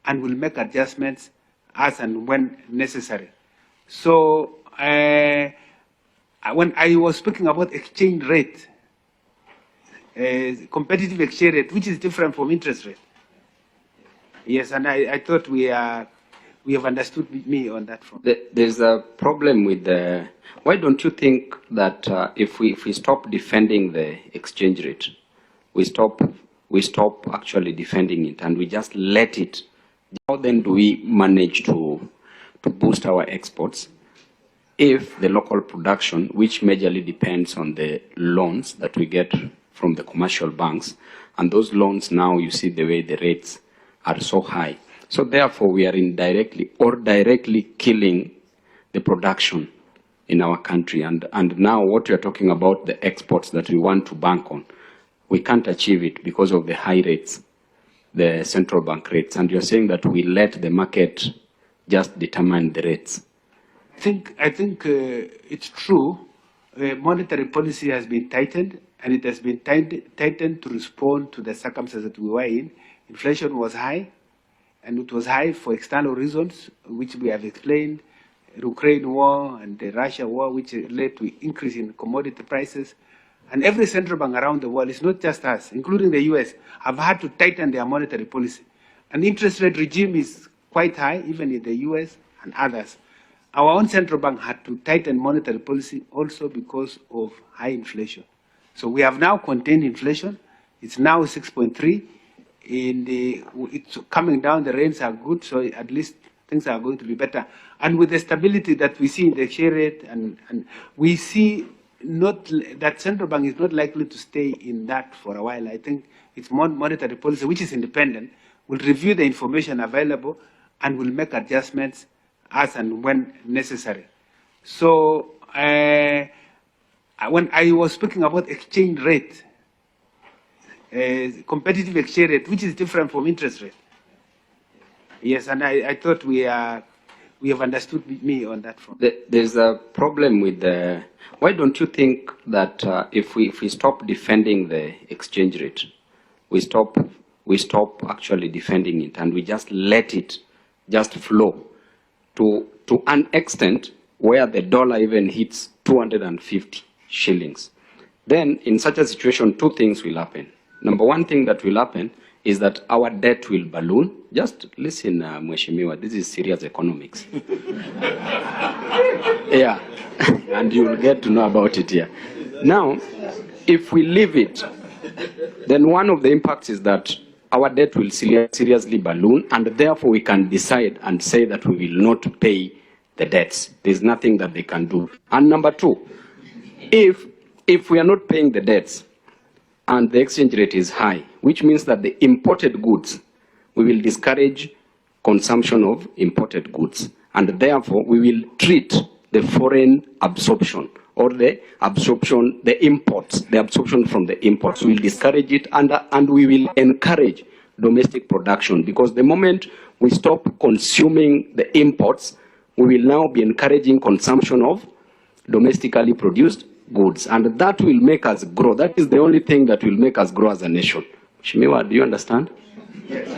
and will make adjustments as and when necessary. So when I was speaking about exchange rate, competitive exchange rate, which is different from interest rate. Yes, and I thought we have understood me on that front. There's a problem with the. Why don't you think that if we stop defending the exchange rate, we stop actually defending it and we just let it? How then do we manage to boost our exports if the local production, which majorly depends on the loans that we get from the commercial banks, and those loans now you see the way the rates are so high. So therefore we are indirectly or directly killing the production in our country. And now what you're talking about, the exports that we want to bank on, we can't achieve it because of the high rates, the central bank rates. And you're saying that we let the market just determine the rates. I think it's true. Monetary policy has been tightened, and it has been tightened to respond to the circumstances that we were in. Inflation was high, and it was high for external reasons, which we have explained. Ukraine war and the Russia war, which led to increase in commodity prices. And every central bank around the world, it's not just us, including the US, have had to tighten their monetary policy. And the interest rate regime is quite high, even in the US and others. Our own central bank had to tighten monetary policy also because of high inflation. So we have now contained inflation. It's now 6.3. It's coming down, the rates are good, so at least things are going to be better. And with the stability that we see in the exchange rate, and we see that central bank is not likely to stay in that for a while. I think it's monetary policy, which is independent, will review the information available and will make adjustments as and when necessary. So when I was speaking about exchange rate, competitive exchange rate, which is different from interest rate. Yes, and I thought we have understood me on that front. There's a problem with the. Why don't you think that if we stop defending the exchange rate, we stop actually defending it and we just let it just flow to an extent where the dollar even hits 250 shillings? Then in such a situation, two things will happen. Number one thing that will happen is that our debt will balloon. Just listen, Mheshimiwa, this is serious economics. Yeah, and you will get to know about it here. Now, if we leave it, then one of the impacts is that our debt will seriously balloon, and therefore we can decide and say that we will not pay the debts. There's nothing that they can do. And number two, if we are not paying the debts, and the exchange rate is high, which means that the imported goods, we will discourage consumption of imported goods. And therefore, we will treat the foreign absorption or the absorption from the imports. We will discourage it and we will encourage domestic production, because the moment we stop consuming the imports, we will now be encouraging consumption of domestically produced goods, and that will make us grow. That is the only thing that will make us grow as a nation. Shimiwa, do you understand? Yes.